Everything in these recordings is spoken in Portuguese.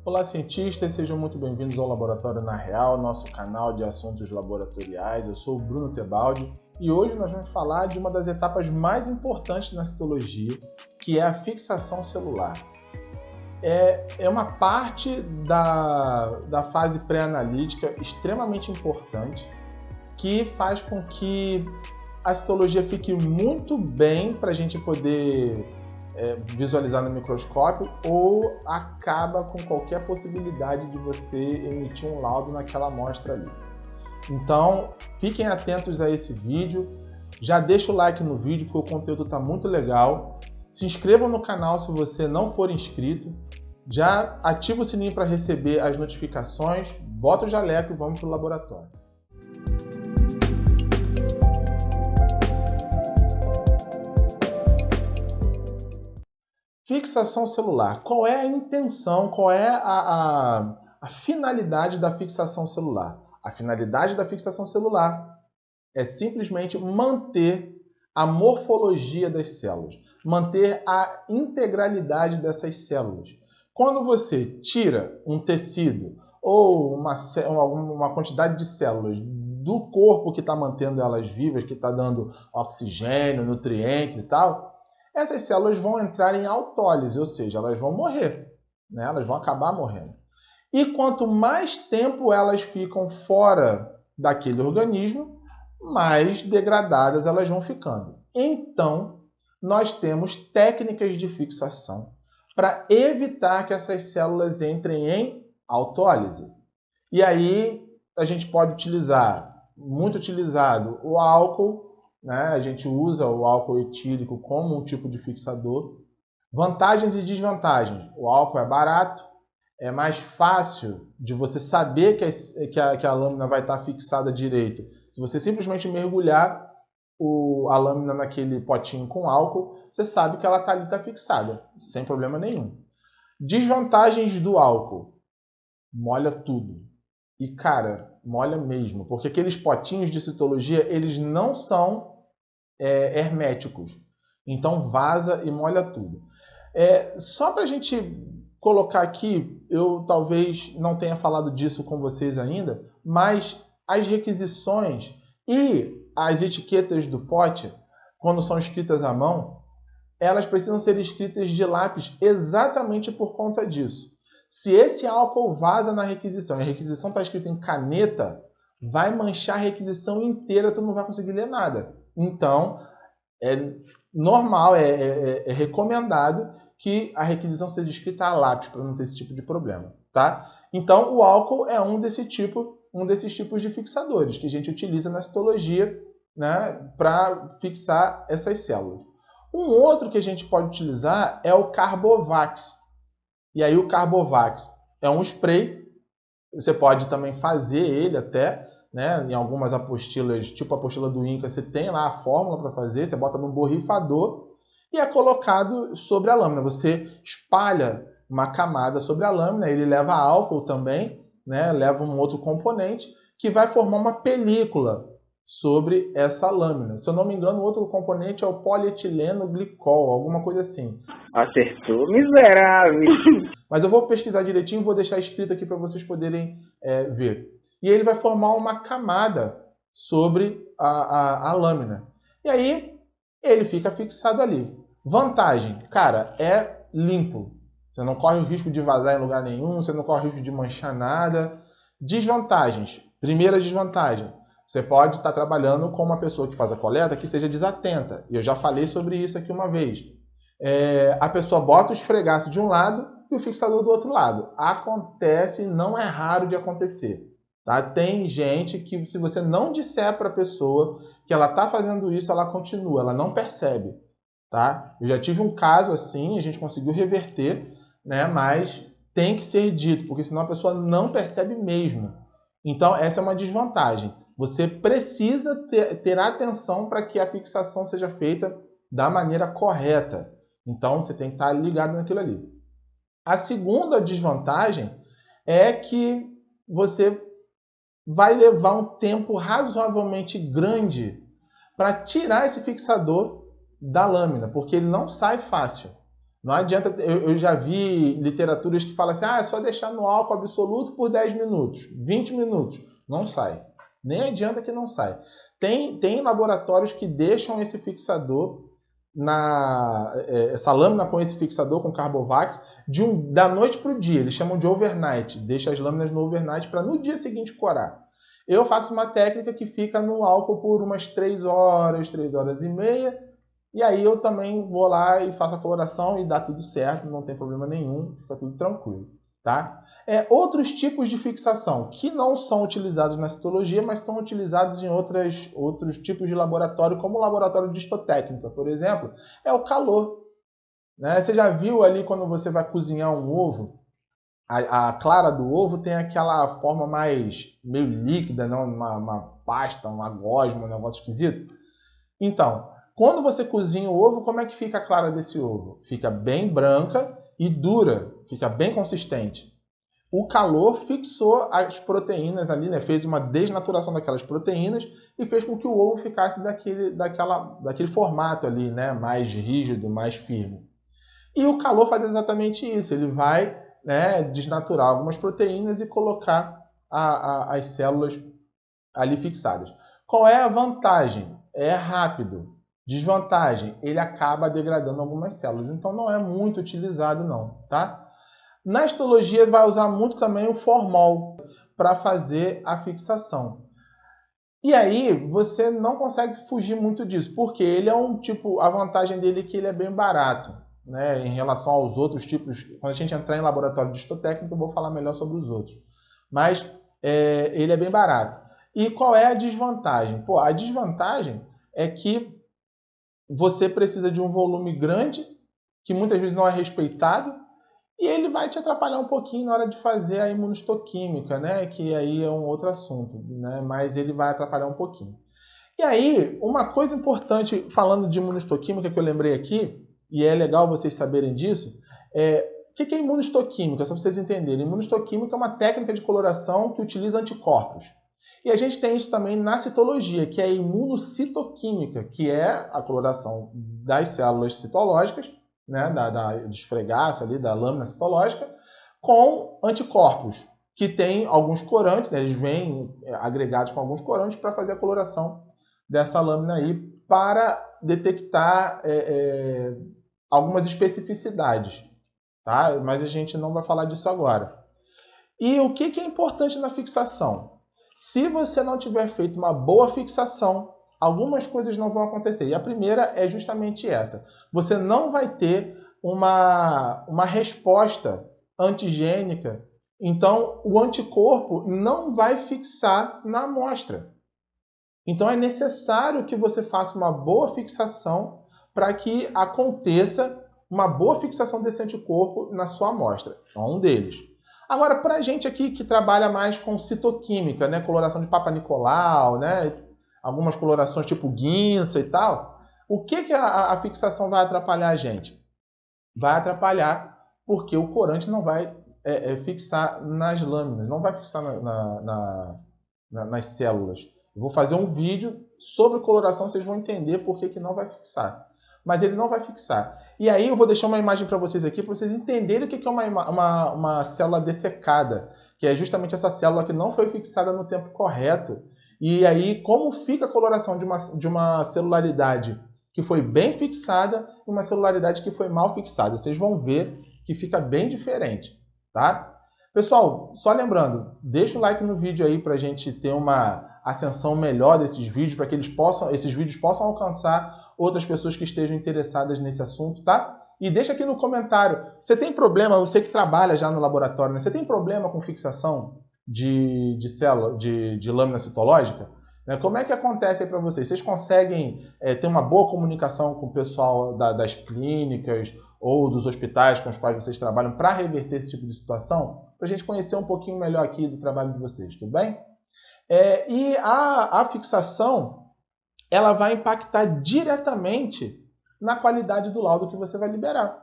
Olá, cientistas, sejam muito bem-vindos ao Laboratório na Real, nosso canal de assuntos laboratoriais. Eu sou o Bruno Tebaldi e hoje nós vamos falar de uma das etapas mais importantes na citologia, que é a fixação celular. É uma parte da fase pré-analítica extremamente importante que faz com que a citologia fique muito bem para a gente poder visualizar no microscópio ou acaba com qualquer possibilidade de você emitir um laudo naquela amostra ali. Então, fiquem atentos a esse vídeo, já deixa o like no vídeo porque o conteúdo está muito legal, se inscrevam no canal se você não for inscrito, já ativa o sininho para receber as notificações, bota o jaleco e vamos para o laboratório. Fixação celular. Qual é a intenção, qual é a finalidade da fixação celular? A finalidade da fixação celular é simplesmente manter a morfologia das células, manter a integralidade dessas células. Quando você tira um tecido ou uma quantidade de células do corpo que está mantendo elas vivas, que está dando oxigênio, nutrientes e tal, essas células vão entrar em autólise, ou seja, elas vão morrer, né? Elas vão acabar morrendo. E quanto mais tempo elas ficam fora daquele organismo, mais degradadas elas vão ficando. Então, nós temos técnicas de fixação para evitar que essas células entrem em autólise. E aí a gente pode utilizar, muito utilizado, o álcool, né? A gente usa o álcool etílico como um tipo de fixador. Vantagens e desvantagens. O álcool é barato, é mais fácil de você saber que a lâmina vai estar fixada direito. Se você simplesmente mergulhar a lâmina naquele potinho com álcool, você sabe que ela está ali, está fixada, sem problema nenhum. Desvantagens do álcool. Molha tudo. E, cara, molha mesmo, porque aqueles potinhos de citologia, eles não são herméticos. Então vaza e molha tudo. Só para a gente colocar aqui, eu talvez não tenha falado disso com vocês ainda, mas as requisições e as etiquetas do pote, quando são escritas à mão, elas precisam ser escritas de lápis exatamente por conta disso. Se esse álcool vaza na requisição e a requisição está escrita em caneta, vai manchar a requisição inteira, tu não vai conseguir ler nada. Então, é normal, é recomendado que a requisição seja escrita a lápis para não ter esse tipo de problema, tá? Então, o álcool é um desses tipos de fixadores que a gente utiliza na citologia, né, para fixar essas células. Um outro que a gente pode utilizar é o Carbovax. E aí o Carbovax é um spray, você pode também fazer ele até, né, em algumas apostilas, tipo a apostila do INCA, você tem lá a fórmula para fazer, você bota num borrifador e é colocado sobre a lâmina. Você espalha uma camada sobre a lâmina, ele leva álcool também, né, leva um outro componente que vai formar uma película sobre essa lâmina. Se eu não me engano, o outro componente é o polietileno glicol, alguma coisa assim. Acertou, miserável! Mas eu vou pesquisar direitinho e vou deixar escrito aqui para vocês poderem ver. E ele vai formar uma camada sobre a lâmina. E aí ele fica fixado ali. Vantagem, cara, é limpo. Você não corre o risco de vazar em lugar nenhum, você não corre o risco de manchar nada. Desvantagens. Primeira desvantagem. Você pode estar trabalhando com uma pessoa que faz a coleta que seja desatenta. E eu já falei sobre isso aqui uma vez. A pessoa bota o esfregaço de um lado e o fixador do outro lado. Acontece, não é raro de acontecer. Tá? Tem gente que, se você não disser para a pessoa que ela está fazendo isso, ela continua, ela não percebe. Tá? Eu já tive um caso assim, a gente conseguiu reverter, né? Mas tem que ser dito, porque senão a pessoa não percebe mesmo. Então, essa é uma desvantagem. Você precisa ter atenção para que a fixação seja feita da maneira correta. Então, você tem que estar ligado naquilo ali. A segunda desvantagem é que você vai levar um tempo razoavelmente grande para tirar esse fixador da lâmina, porque ele não sai fácil. Não adianta, eu já vi literaturas que falam assim, é só deixar no álcool absoluto por 10 minutos, 20 minutos. Não sai. Nem adianta que não sai. Tem laboratórios que deixam esse fixador, essa lâmina com esse fixador, com Carbovax, da noite para o dia. Eles chamam de overnight. Deixa as lâminas no overnight para no dia seguinte corar. Eu faço uma técnica que fica no álcool por umas 3 horas, 3 horas e meia. E aí eu também vou lá e faço a coloração e dá tudo certo, não tem problema nenhum, fica tudo tranquilo, tá? Outros tipos de fixação que não são utilizados na citologia, mas estão utilizados em outros tipos de laboratório, como o laboratório de histotécnica, por exemplo, é o calor. Né? Você já viu ali quando você vai cozinhar um ovo, a clara do ovo tem aquela forma mais meio líquida, não? Uma pasta, uma gosma, um negócio esquisito? Então, quando você cozinha o ovo, como é que fica a clara desse ovo? Fica bem branca e dura, fica bem consistente. O calor fixou as proteínas ali, né? Fez uma desnaturação daquelas proteínas e fez com que o ovo ficasse daquele formato ali, né? Mais rígido, mais firme. E o calor faz exatamente isso, ele vai, né, desnaturar algumas proteínas e colocar as células ali fixadas. Qual é a vantagem? É rápido. Desvantagem, ele acaba degradando algumas células, então não é muito utilizado não, tá? Na histologia vai usar muito também o formol para fazer a fixação. E aí você não consegue fugir muito disso, porque ele é um tipo, a vantagem dele é que ele é bem barato, né, em relação aos outros tipos. Quando a gente entrar em laboratório de histotécnica, eu vou falar melhor sobre os outros. Mas ele é bem barato. E qual é a desvantagem? Pô, a desvantagem é que você precisa de um volume grande, que muitas vezes não é respeitado, e ele vai te atrapalhar um pouquinho na hora de fazer a imunistoquímica, né? Que aí é um outro assunto, né? Mas ele vai atrapalhar um pouquinho. E aí, uma coisa importante, falando de imunistoquímica, que eu lembrei aqui, e é legal vocês saberem disso, o que é imunistoquímica? Só para vocês entenderem. Imunistoquímica é uma técnica de coloração que utiliza anticorpos. E a gente tem isso também na citologia, que é a imunocitoquímica, que é a coloração das células citológicas, né, do esfregaço ali, da lâmina citológica, com anticorpos, que tem alguns corantes, né, eles vêm agregados com alguns corantes para fazer a coloração dessa lâmina aí, para detectar algumas especificidades, tá? Mas a gente não vai falar disso agora. E o que é importante na fixação? Se você não tiver feito uma boa fixação, algumas coisas não vão acontecer. E a primeira é justamente essa. Você não vai ter uma resposta antigênica. Então, o anticorpo não vai fixar na amostra. Então, é necessário que você faça uma boa fixação para que aconteça uma boa fixação desse anticorpo na sua amostra. É um deles. Agora, para a gente aqui que trabalha mais com citoquímica, né, coloração de Papa Nicolau, né, algumas colorações tipo guinça e tal, o que a fixação vai atrapalhar a gente? Vai atrapalhar porque o corante não vai fixar nas lâminas, não vai fixar nas células. Eu vou fazer um vídeo sobre coloração, vocês vão entender por que não vai fixar. Mas ele não vai fixar. E aí eu vou deixar uma imagem para vocês aqui, para vocês entenderem o que é uma célula dessecada, que é justamente essa célula que não foi fixada no tempo correto. E aí como fica a coloração de uma celularidade que foi bem fixada e uma celularidade que foi mal fixada. Vocês vão ver que fica bem diferente, tá? Pessoal, só lembrando, deixa o like no vídeo aí para a gente ter uma ascensão melhor desses vídeos, para que esses vídeos possam alcançar outras pessoas que estejam interessadas nesse assunto, tá? E deixa aqui no comentário, você tem problema, você que trabalha já no laboratório, né? Você tem problema com fixação de célula, de lâmina citológica? Né? Como é que acontece aí para vocês? Vocês conseguem ter uma boa comunicação com o pessoal das clínicas ou dos hospitais com os quais vocês trabalham para reverter esse tipo de situação? Para a gente conhecer um pouquinho melhor aqui do trabalho de vocês, tudo bem? E a fixação, ela vai impactar diretamente na qualidade do laudo que você vai liberar.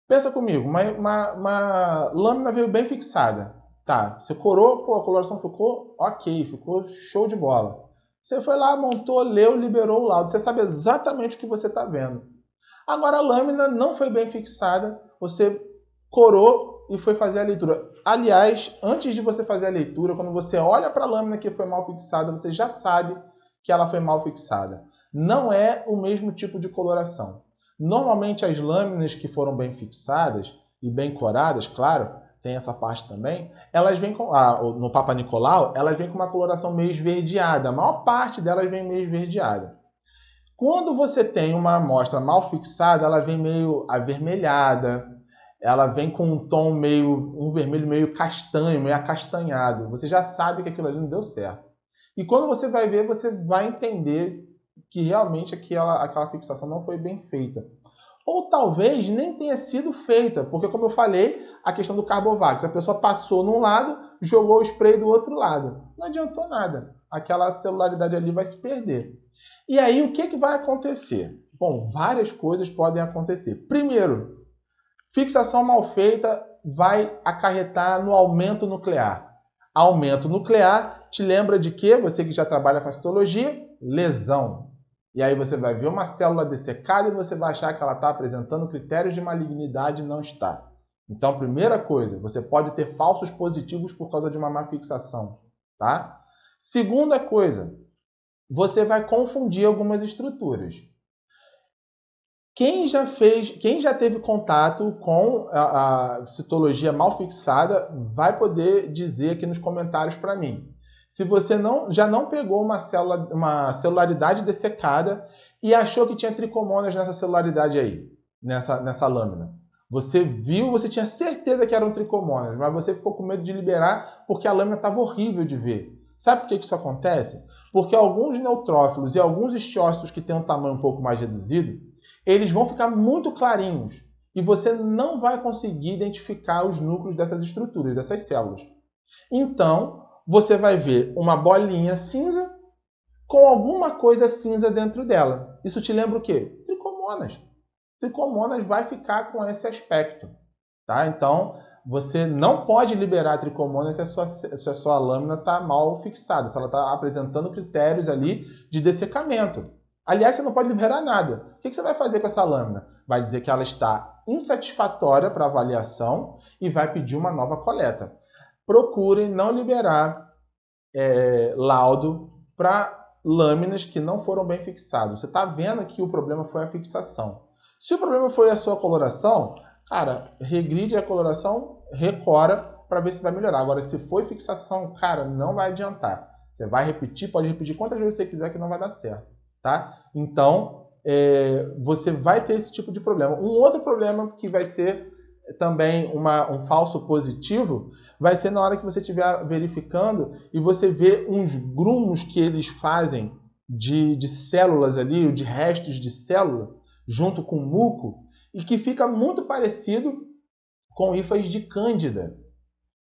Pensa comigo, uma lâmina veio bem fixada. Tá, você corou, pô, a coloração ficou ok, ficou show de bola. Você foi lá, montou, leu, liberou o laudo. Você sabe exatamente o que você está vendo. Agora a lâmina não foi bem fixada, você corou e foi fazer a leitura. Aliás, antes de você fazer a leitura, quando você olha para a lâmina que foi mal fixada, você já sabe que ela foi mal fixada. Não é o mesmo tipo de coloração. Normalmente as lâminas que foram bem fixadas e bem coradas, claro, tem essa parte também, elas vêm com, no Papa Nicolau, elas vêm com uma coloração meio esverdeada. A maior parte delas vem meio esverdeada. Quando você tem uma amostra mal fixada, ela vem meio avermelhada, ela vem com um tom meio, um vermelho meio castanho, meio acastanhado. Você já sabe que aquilo ali não deu certo. E quando você vai ver, você vai entender que realmente aquela fixação não foi bem feita. Ou talvez nem tenha sido feita, porque como eu falei, a questão do Carbovax, a pessoa passou num lado, jogou o spray do outro lado. Não adiantou nada. Aquela celularidade ali vai se perder. E aí o que vai acontecer? Bom, várias coisas podem acontecer. Primeiro, fixação mal feita vai acarretar no aumento nuclear. Aumento nuclear te lembra de quê? Você que já trabalha com a citologia, lesão. E aí você vai ver uma célula dessecada e você vai achar que ela está apresentando critérios de malignidade e não está. Então, primeira coisa, você pode ter falsos positivos por causa de uma má fixação, tá? Segunda coisa, você vai confundir algumas estruturas. Quem já teve contato com a citologia mal fixada vai poder dizer aqui nos comentários para mim. Se você já não pegou uma celularidade dessecada e achou que tinha tricomonas nessa celularidade aí, nessa lâmina. Você viu, você tinha certeza que eram tricomonas, mas você ficou com medo de liberar porque a lâmina estava horrível de ver. Sabe por que isso acontece? Porque alguns neutrófilos e alguns estíocitos que têm um tamanho um pouco mais reduzido, eles vão ficar muito clarinhos e você não vai conseguir identificar os núcleos dessas estruturas, dessas células. Então, você vai ver uma bolinha cinza com alguma coisa cinza dentro dela. Isso te lembra o quê? Tricomonas. Tricomonas vai ficar com esse aspecto, tá? Então, você não pode liberar tricomonas se a sua lâmina está mal fixada, se ela está apresentando critérios ali de dessecamento. Aliás, você não pode liberar nada. O que você vai fazer com essa lâmina? Vai dizer que ela está insatisfatória para avaliação e vai pedir uma nova coleta. Procurem não liberar laudo para lâminas que não foram bem fixadas. Você está vendo que o problema foi a fixação. Se o problema foi a sua coloração, cara, regride a coloração, recora para ver se vai melhorar. Agora, se foi fixação, cara, não vai adiantar. Você vai repetir, pode repetir quantas vezes você quiser que não vai dar certo, tá? Então, você vai ter esse tipo de problema. Um outro problema que vai ser também um falso positivo vai ser na hora que você estiver verificando e você vê uns grumos que eles fazem de células ali, de restos de célula, junto com muco, e que fica muito parecido com hifas de cândida.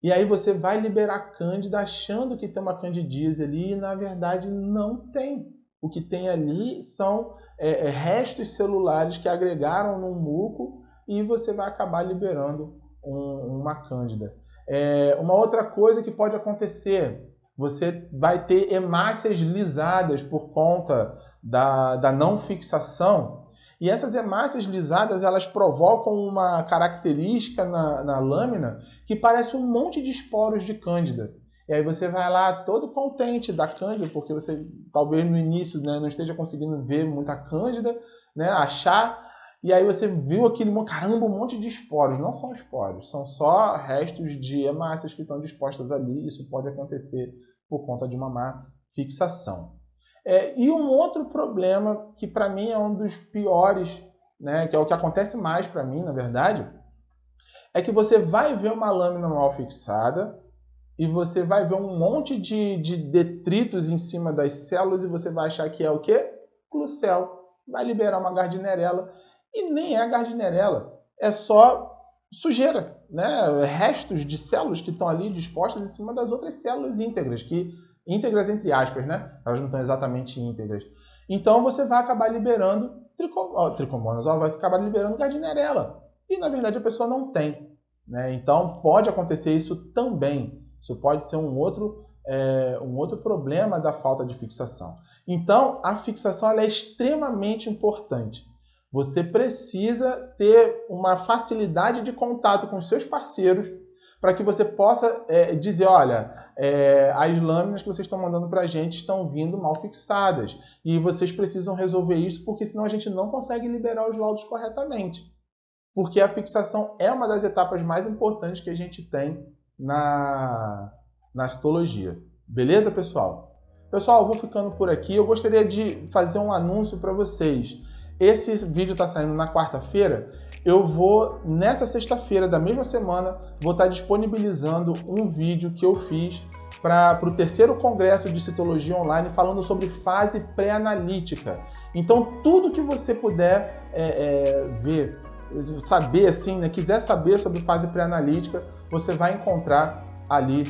E aí você vai liberar cândida achando que tem uma candidíase ali e na verdade não tem. O que tem ali são restos celulares que agregaram no muco e você vai acabar liberando uma cândida. Uma outra coisa que pode acontecer, você vai ter hemácias lisadas por conta da não fixação. E essas hemácias lisadas, elas provocam uma característica na lâmina que parece um monte de esporos de cândida. E aí você vai lá todo contente da cândida, porque você talvez no início, né, não esteja conseguindo ver muita cândida, né, achar, e aí você viu aquele, caramba, um monte de esporos. Não são esporos, são só restos de hemácias que estão dispostas ali. Isso pode acontecer por conta de uma má fixação. E um outro problema, que para mim é um dos piores, né, que é o que acontece mais para mim, na verdade, é que você vai ver uma lâmina mal fixada e você vai ver um monte de detritos em cima das células e você vai achar que é o quê? Clucel. Vai liberar uma Gardnerella e nem é Gardnerella, é só sujeira, né? Restos de células que estão ali dispostas em cima das outras células íntegras, íntegras entre aspas, né? Elas não estão exatamente íntegras. Então você vai acabar liberando tricomonas, vai acabar liberando Gardnerella. E na verdade a pessoa não tem, né? Então pode acontecer isso também. Isso pode ser um outro problema da falta de fixação. Então a fixação ela é extremamente importante. Você precisa ter uma facilidade de contato com os seus parceiros para que você possa dizer, olha, as lâminas que vocês estão mandando para a gente estão vindo mal fixadas e vocês precisam resolver isso porque senão a gente não consegue liberar os laudos corretamente. Porque a fixação é uma das etapas mais importantes que a gente tem na citologia. Beleza, pessoal? Pessoal, eu vou ficando por aqui. Eu gostaria de fazer um anúncio para vocês. Esse vídeo está saindo na quarta-feira. Eu vou, nessa sexta-feira da mesma semana, vou estar disponibilizando um vídeo que eu fiz para o terceiro congresso de citologia online falando sobre fase pré-analítica. Então, tudo que você puder ver, saber assim, né, quiser saber sobre fase pré-analítica, você vai encontrar ali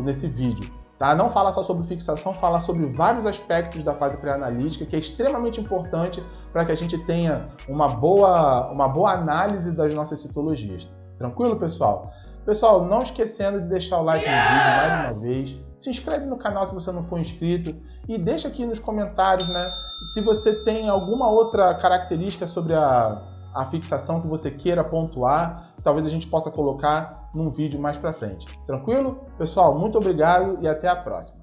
nesse vídeo. Tá? Não fala só sobre fixação, fala sobre vários aspectos da fase pré-analítica, que é extremamente importante para que a gente tenha uma boa análise das nossas citologias. Tranquilo, pessoal? Pessoal, não esquecendo de deixar o like no vídeo mais uma vez, se inscreve no canal se você não for inscrito e deixa aqui nos comentários, né, se você tem alguma outra característica sobre a fixação que você queira pontuar, talvez a gente possa colocar num vídeo mais pra frente. Tranquilo? Pessoal, muito obrigado e até a próxima.